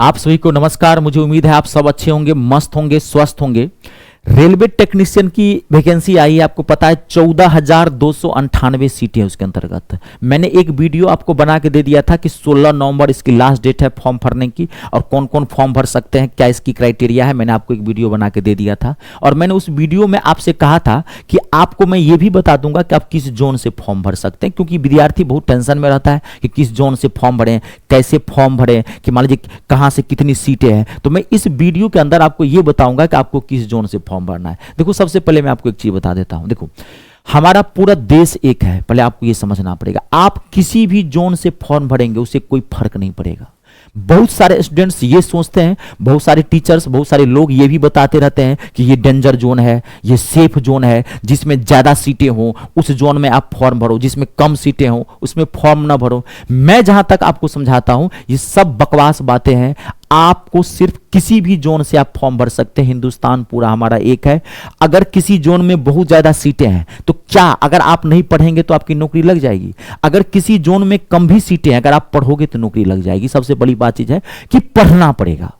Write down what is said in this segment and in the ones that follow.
आप सभी को नमस्कार। मुझे उम्मीद है आप सब अच्छे होंगे, मस्त होंगे, स्वस्थ होंगे। रेलवे टेक्नीशियन की वैकेंसी आई है, आपको पता है 14,298 सीटें हैं उसके अंतर्गत। मैंने एक वीडियो आपको बना के दे दिया था कि 16 नवंबर इसकी लास्ट डेट है फॉर्म भरने की, और कौन कौन फॉर्म भर सकते हैं, क्या इसकी क्राइटेरिया है। मैंने आपको एक वीडियो बना के दे दिया था, और मैंने उस वीडियो में आपसे कहा था कि आपको मैं ये भी बता दूंगा कि आप किस जोन से फॉर्म भर सकते हैं, क्योंकि विद्यार्थी बहुत टेंशन में रहता है कि किस जोन से फॉर्म भरें, कैसे फॉर्म भरें, कि मान लीजिए कहाँ से कितनी सीटें हैं। तो मैं इस वीडियो के अंदर आपको ये बताऊंगा कि आपको किस जोन से फॉर्म भरना है। देखो, सबसे पहले मैं आपको एक चीज बता देता हूं। देखो, हमारा पूरा देश एक है, पहले आपको ये समझना पड़ेगा। आप किसी भी जोन से फॉर्म भरेंगे उससे कोई फर्क नहीं पड़ेगा। बहुत सारे स्टूडेंट्स ये सोचते हैं, बहुत सारे टीचर्स, बहुत सारे लोग ये भी बताते रहते हैं कि ये डेंजर जोन है, ये सेफ जोन है, जिसमें ज्यादा सीटें हो उस जोन में आप फॉर्म भरो, जिसमें कम सीटें हो उसमें फॉर्म ना भरो। मैं जहां तक आपको समझाता हूं, ये सब बकवास बातें हैं। आपको सिर्फ किसी भी जोन से आप फॉर्म भर सकते हैं। हिंदुस्तान पूरा हमारा एक है। अगर किसी जोन में बहुत ज्यादा सीटें हैं तो क्या, अगर आप नहीं पढ़ेंगे तो आपकी नौकरी लग जाएगी? अगर किसी जोन में कम भी सीटें हैं, अगर आप पढ़ोगे तो नौकरी लग जाएगी। सबसे बड़ी बात चीज है कि पढ़ना पड़ेगा।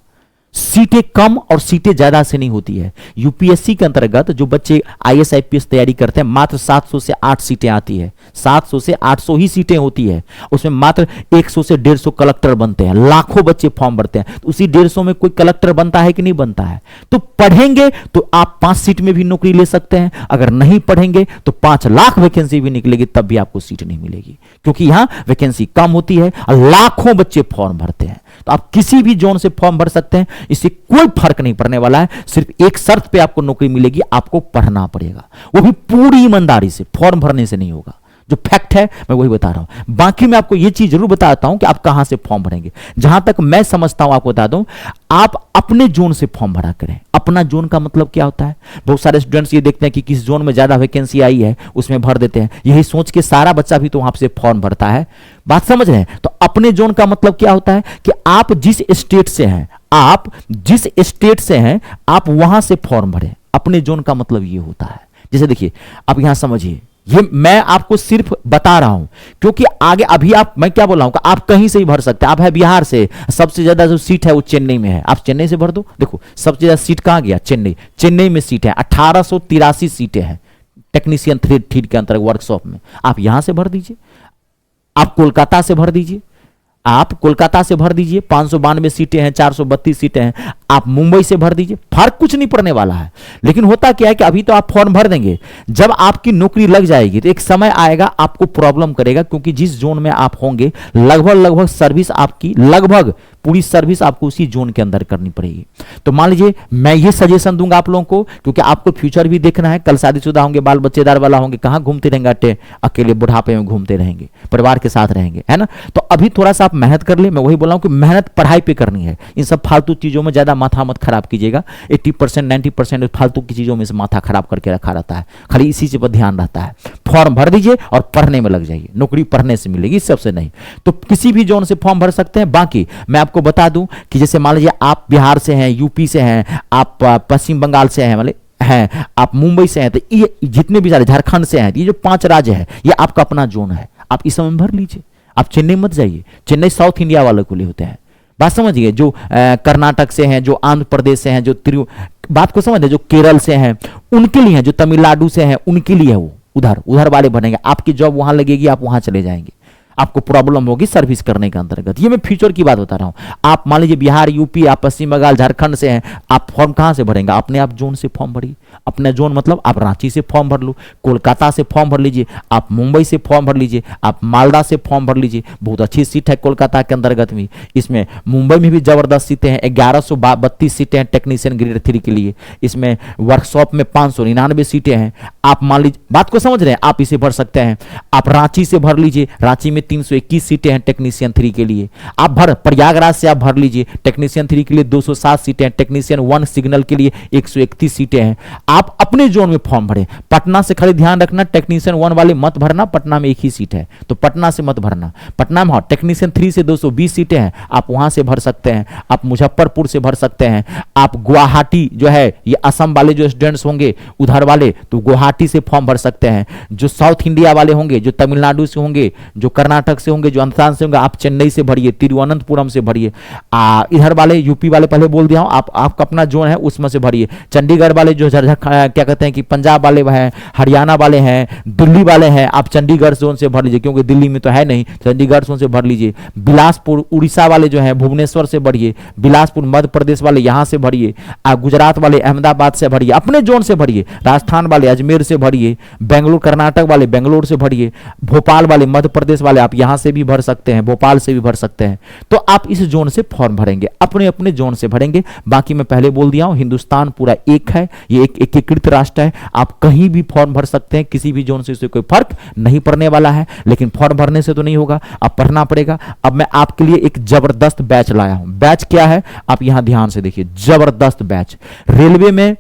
सीटें कम और सीटें ज्यादा से नहीं होती है। यूपीएससी के अंतर्गत जो बच्चे आईएएस आईपीएस तैयारी करते हैं, मात्र 700 से 8 सीटें आती है। 700 से 800 ही सीटें होती है। उसमें मात्र 100 से 150 कलेक्टर बनते हैं। लाखों बच्चे फॉर्म भरते हैं, तो उसी 150 में कोई कलेक्टर बनता है कि नहीं बनता है? तो पढ़ेंगे तो आप 5 सीट में भी नौकरी ले सकते हैं। अगर नहीं पढ़ेंगे तो 5 लाख वैकेंसी भी निकलेगी, तब भी आपको सीट नहीं मिलेगी, क्योंकि यहां वैकेंसी कम होती है और लाखों बच्चे फॉर्म भरते हैं। तो आप किसी भी जोन से फॉर्म भर सकते हैं, इससे कोई फर्क नहीं पड़ने वाला है। सिर्फ एक शर्त पे आपको नौकरी मिलेगी, आपको पढ़ना पड़ेगा, वो भी पूरी ईमानदारी से। फॉर्म भरने से नहीं होगा। जो फैक्ट है मैं वही बता रहा हूं। बाकी मैं आपको यह चीज जरूर बताता हूं कि आप कहां से फॉर्म भरेंगे। जहां तक मैं समझता हूं आपको बता दूं, आप अपने जोन से फॉर्म भरा करें। अपना जोन का मतलब क्या होता है? बहुत सारे स्टूडेंट्स ये देखते हैं कि किस जोन में ज्यादा वैकेंसी आई है उसमें भर देते हैं। यही सोच के सारा बच्चा भी तो वहां से फॉर्म भरता है। बात समझ रहे हैं? तो अपने जोन का मतलब क्या होता है कि आप जिस स्टेट से हैं, आप जिस स्टेट से हैं, आप वहां से फॉर्म भरें। अपने जोन का मतलब ये होता है। जैसे देखिए, आप यहां समझिए, ये मैं आपको सिर्फ बता रहा हूं, क्योंकि आगे अभी आप, मैं क्या बोल रहा हूं कि आप कहीं से ही भर सकते हैं। आप है बिहार से, सबसे ज्यादा जो सीट है वो चेन्नई में है, आप चेन्नई से भर दो। देखो, सबसे ज्यादा सीट कहां गया? चेन्नई। चेन्नई में सीट है 1883 सीटें हैं टेक्नीशियन 3 के अंतर्गत वर्कशॉप में। आप यहां से भर दीजिए। आप कोलकाता से भर दीजिए। आप कोलकाता से भर दीजिए, 592 सीटें हैं, 432 सीटें हैं। आप मुंबई से भर दीजिए, फर्क कुछ नहीं पड़ने वाला है। लेकिन होता क्या है कि अभी तो आप फॉर्म भर देंगे, जब आपकी नौकरी लग जाएगी तो एक समय आएगा आपको प्रॉब्लम करेगा, क्योंकि जिस जोन में आप होंगे लगभग सर्विस आपकी, लगभग पूरी सर्विस आपको उसी जोन के अंदर करनी पड़ेगी। तो मान लीजिए, मैं ये सजेशन दूंगा आप लोगों को, क्योंकि आपको फ्यूचर भी देखना है। कल शादीशुदा होंगे, बाल बच्चेदार वाला होंगे, कहां घूमते रहेंगे? अकेले बुढ़ापे में घूमते रहेंगे, परिवार के साथ रहेंगे, है ना? तो अभी थोड़ा सा आप मेहनत कर ले। मैं वही बोल रहा हूं कि मेहनत पढ़ाई पे करनी है। इन सब फालतू चीजों में ज्यादा माथा मत खराब कीजिएगा। 80% 90% फालतू की चीजों में से माथा खराब करके रखा रहता है, खाली इसी से पर ध्यान रहता है। फॉर्म भर दीजिए और पढ़ने में लग जाइए, नौकरी पढ़ने से मिलेगी, सबसे नहीं। तो किसी भी जोन से फॉर्म भर सकते हैं। बाकी मैं आपको बता दूं कि जैसे मान लीजिए आप बिहार से हैं, यूपी से हैं, आप पश्चिम बंगाल से हैं, वाले हैं, आप मुंबई से हैं, तो ये जितने भी सारे, झारखंड से हैं, ये जो 5 राज्य है, ये आपका अपना जोन है। आप इस समय भर लीजिए। आप चेन्नई मत जाइए। चेन्नई साउथ इंडिया वालों के लिए होते हैं। बात समझिए, जो कर्नाटक से हैं, जो आंध्र प्रदेश से हैं, जो बात को समझिए, जो केरल से हैं उनके लिए है, जो तमिलनाडु से हैं उनके लिए है, वो उधर वाले बनेंगे। आपकी जॉब वहां लगेगी, आप वहां चले जाएंगे, आपको प्रॉब्लम होगी सर्विस करने के अंतर्गत। ये मैं फ्यूचर की बात बता रहा हूं। आप मान लीजिए बिहार, यूपी, आप पश्चिम बंगाल, झारखंड से हैं, आप फॉर्म कहां से भरेंगे? अपने आप जोन से फॉर्म भरिए। अपने जोन मतलब आप रांची से फॉर्म भर लो, कोलकाता से फॉर्म भर लीजिए, आप मुंबई से फॉर्म भर लीजिए, आप मालदा से फॉर्म भर लीजिए। बहुत अच्छी सीट है कोलकाता के अंतर्गत में। इसमें मुंबई में भी जबरदस्त सीटें हैं, 1132 सीटें हैं टेक्नीशियन ग्रेड 3 के लिए। इसमें वर्कशॉप में 599 सीटें हैं। आप मान लीजिए, बात को समझ रहे हैं, आप इसे भर सकते हैं। आप रांची से भर लीजिए, रांची में 321 सीटें हैं टेक्नीशियन 3 के लिए। आप प्रयागराज से आप भर लीजिए, टेक्नीशियन 3 के लिए 207 सीटें हैं। टेक्नीशियन 1 सिग्नल के लिए 131 सीटें हैं। आप अपने जोन में फॉर्म भरें। पटना से खाली ध्यान रखना, टेक्नीशियन 1 वाले मत भरना, पटना में एक ही सीट है तो पटना से मत भरना। पटना में टेक्नीशियन 3 से 220 सीटें हैं, आप वहां से भर सकते हैं, आप मुजफ्फरपुर से भर सकते हैं, आप गुवाहाटी जो है ये असम वाले जो स्टूडेंट्स होंगे उधर वाले तो गुवाहाटी से फॉर्म भर सकते हैं। जो साउथ इंडिया वाले होंगे, जो तमिलनाडु से होंगे, जो कर्नाटक से होंगे, जो अंतरान से होंगे, आप चेन्नई से भरिए, तिरुवनंतपुरम से भरिए। इधर वाले यूपी वाले पहले बोल दिया हूं, आपका अपना जोन है उसमें से भरिए। चंडीगढ़ वाले जो क्या कहते हैं कि पंजाब वाले हैं, हरियाणा वाले हैं, दिल्ली वाले हैं, आप चंडीगढ़ जोन से भर लीजिए क्योंकि दिल्ली में तो है नहीं, चंडीगढ़ जोन से भर लीजिए। बिलासपुर उड़ीसा वाले जो हैं भुवनेश्वर से भरिए, बिलासपुर मध्य प्रदेश वाले यहां से भरिए, गुजरात वाले अहमदाबाद से भरिए, अपने जोन से भरिए। राजस्थान वाले अजमेर से भरिए, बेंगलुरु कर्नाटक वाले बेंगलुरु से भरिए, भोपाल वाले मध्य प्रदेश वाले आप यहां से भी भर सकते हैं, भोपाल से भी भर सकते हैं। तो आप इस जोन से फॉर्म भरेंगे, अपने अपने जोन से भरेंगे। बाकी मैं पहले बोल दिया हूं, हिंदुस्तान पूरा एक है, ये एक एकीकृत राष्ट्र है, आप कहीं भी फॉर्म भर सकते हैं, किसी भी जोन से इससे कोई फर्क नहीं पड़ने वाला है। लेकिन फॉर्म भरने से तो नहीं होगा, अब पढ़ना पड़ेगा। अब मैं आपके लिए एक जबरदस्त बैच लाया हूं। बैच क्या है आप यहां ध्यान से देखिए, जबरदस्त बैच। रेलवे में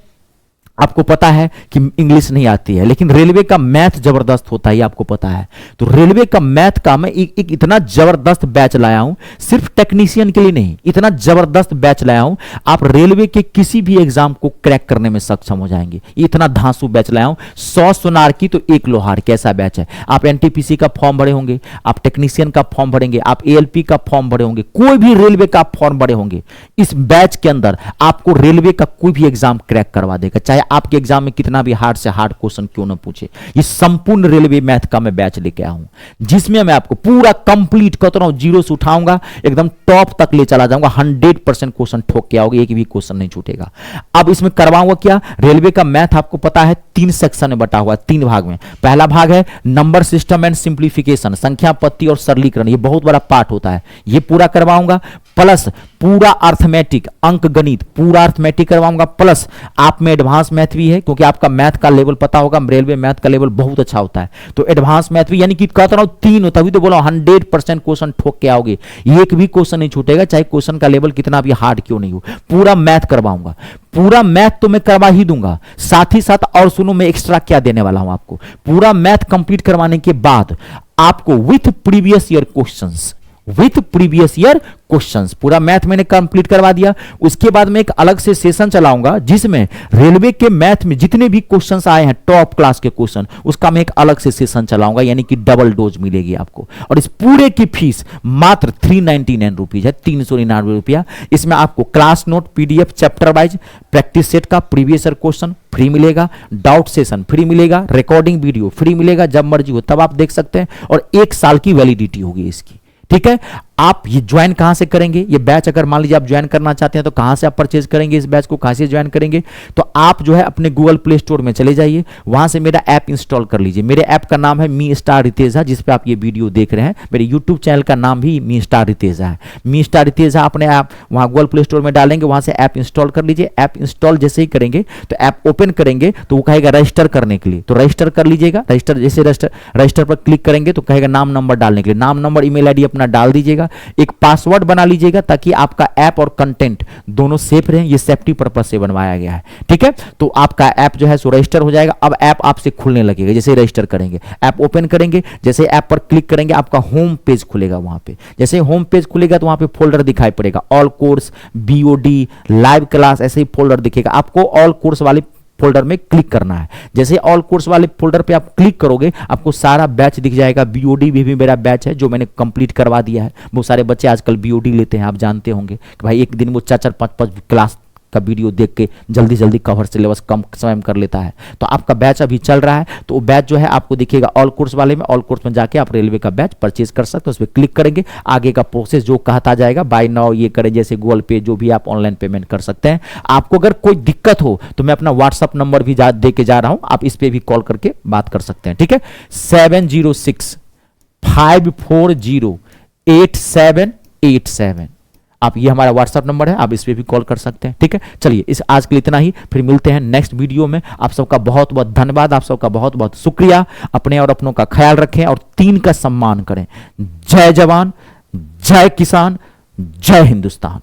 आपको पता है कि इंग्लिश नहीं आती है, लेकिन रेलवे का मैथ जबरदस्त होता है, ये आपको पता है। तो रेलवे का मैथ का मैं एक इतना जबरदस्त बैच लाया हूं, सिर्फ टेक्नीशियन के लिए नहीं, इतना जबरदस्त बैच लाया हूं, आप रेलवे के किसी भी एग्जाम को क्रैक करने में सक्षम हो जाएंगे। इतना धांसू बैच लाया हूं, 100 सोनार की तो 1 लोहार, कैसा बैच है। आप एनटीपीसी का फॉर्म भरे होंगे, आप टेक्नीशियन का फॉर्म भरेंगे, आप एएलपी का फॉर्म भरे होंगे, कोई भी रेलवे का फॉर्म भरे होंगे, इस बैच के अंदर आपको रेलवे का कोई भी एग्जाम क्रैक करवा देगा, चाहे आपके एग्जाम में कितना भी हार्ड से हार्ड क्वेश्चन क्यों ना पूछे। ये संपूर्ण रेलवे मैथ का मैं बैच लेके आया हूं, जिसमें मैं आपको पूरा कंप्लीट करता हूं, जीरो से उठाऊंगा एकदम टॉप तक ले चला जाऊंगा, 100% क्वेश्चन ठोक के आओगे, एक भी क्वेश्चन नहीं छूटेगा। अब इसमें करवाऊंगा क्या, रेलवे का मैथ आपको पता है 3 सेक्शन में बटा हुआ है, 3 भाग में। पहला भाग है नंबर सिस्टम एंड सिंप्लीफिकेशन, संख्या पत्ती और सरलीकरण, ये बहुत बड़ा पार्ट होता है, ये पूरा करवाऊंगा। प्लस पूरा अर्थमेटिक, अंक गणित पूरा अर्थमेटिक करवाऊंगा, प्लस आप में एडवांस मैथ भी है, क्योंकि आपका मैथ का लेवल पता होगा, रेलवे मैथ का लेवल बहुत अच्छा होता है, तो एडवांस मैथ भी, यानी कि कहता रहा हूं 3, तभी तो बोला 100% क्वेश्चन ठोक के आओगे, एक भी क्वेश्चन नहीं छूटेगा, चाहे क्वेश्चन का लेवल कितना भी हार्ड क्यों नहीं हो। पूरा मैथ करवाऊंगा, पूरा मैथ तो मैं करवा ही दूंगा, साथ ही साथ और सुनो मैं एक्स्ट्रा क्या देने वाला हूं आपको। पूरा मैथ कंप्लीट करवाने के बाद आपको with previous year questions, with previous year questions, पूरा मैथ मैंने कंप्लीट करवा दिया। उसके बाद मैं एक अलग से सेशन चलाऊंगा, जिसमें रेलवे के मैथ में जितने भी क्वेश्चंस आए हैं टॉप क्लास के क्वेश्चन, उसका मैं एक अलग से सेशन चलाऊंगा, यानी कि डबल डोज मिलेगी आपको। और इस पूरे की फीस मात्र 399 रुपीज है, 399 रुपया। इसमें आपको class note, PDF, chapter wise, practice set का प्रीवियस ईयर क्वेश्चन फ्री मिलेगा, डाउट सेशन फ्री मिलेगा, रिकॉर्डिंग वीडियो फ्री मिलेगा, जब मर्जी हो तब आप देख सकते हैं, और 1 साल की वैलिडिटी होगी इसकी। ठीक है, आप ये ज्वाइन कहां से करेंगे, ये बैच अगर मान लीजिए आप ज्वाइन करना चाहते हैं तो कहां से आप परचेज करेंगे, इस बैच को कहां से ज्वाइन करेंगे, तो आप जो है अपने गूगल प्ले स्टोर में चले जाइए, वहां से मेरा ऐप इंस्टॉल कर लीजिए। मेरे ऐप का नाम है मी स्टार रितेजा, जिस पे आप ये वीडियो देख रहे हैं। मेरे यूट्यूब चैनल का नाम भी मी स्टार रितेजा है, मी स्टार रितेजा अपने आप वहां गूगल प्ले स्टोर में डालेंगे, वहां से ऐप इंस्टॉल कर लीजिए। ऐप इंस्टॉल जैसे ही करेंगे तो ऐप ओपन करेंगे तो वो कहेगा रजिस्टर करने के लिए, तो रजिस्टर कर लीजिएगा। रजिस्टर जैसे रजिस्टर पर क्लिक करेंगे तो कहेगा नाम नंबर डालने के लिए, नाम नंबर ईमेल आईडी अपना डाल दीजिएगा, एक पासवर्ड बना लीजिएगा, ताकि आपका ऐप और कंटेंट दोनों सेफ रहे, ये सेफ्टी पर्पस से बनवाया गया है। ठीक है, तो आपका ऐप जो है सो रजिस्टर हो जाएगा। अब ऐप आपसे खुलने लगेगा, जैसे रजिस्टर करेंगे, ऐप ओपन करेंगे, जैसे ऐप पर क्लिक करेंगे आपका होम पेज खुलेगा। वहां पे जैसे होम पेज खुलेगा तो वहां पे फोल्डर दिखाई पड़ेगा, all course, BOD, live class, ऐसे ही फोल्डर दिखेगा। आपको ऑल कोर्स वाले फोल्डर में क्लिक करना है। जैसे ऑल कोर्स वाले फोल्डर पे आप क्लिक करोगे आपको सारा बैच दिख जाएगा। बीओडी भी मेरा बैच है जो मैंने कंप्लीट करवा दिया है। बहुत सारे बच्चे आजकल बीओडी लेते हैं, आप जानते होंगे कि भाई एक दिन वो 4-4, 5-5 क्लास का वीडियो देख के जल्दी जल्दी कवर सिलेबस कम समय में कर लेता है। तो आपका बैच अभी चल रहा है, तो वो बैच जो है आपको दिखेगा ऑल कोर्स वाले में। ऑल कोर्स में जाके आप रेलवे का बैच परचेज कर सकते हो, उस पर क्लिक करेंगे, आगे का प्रोसेस जो कहता जाएगा, बाय नाउ ये करें, जैसे गूगल पे जो भी आप ऑनलाइन पेमेंट कर सकते हैं। आपको अगर कोई दिक्कत हो तो मैं अपना व्हाट्सअप नंबर भी दे के जा रहा हूं, आप इस पे भी कॉल करके बात कर सकते हैं। ठीक है, 7065408787, आप ये हमारा व्हाट्सएप नंबर है, आप इस पे भी कॉल कर सकते हैं। ठीक है, चलिए इस आज के लिए इतना ही, फिर मिलते हैं नेक्स्ट वीडियो में। आप सबका बहुत बहुत धन्यवाद, आप सबका बहुत बहुत शुक्रिया। अपने और अपनों का ख्याल रखें और 3 का सम्मान करें। जय जवान, जय किसान, जय हिंदुस्तान।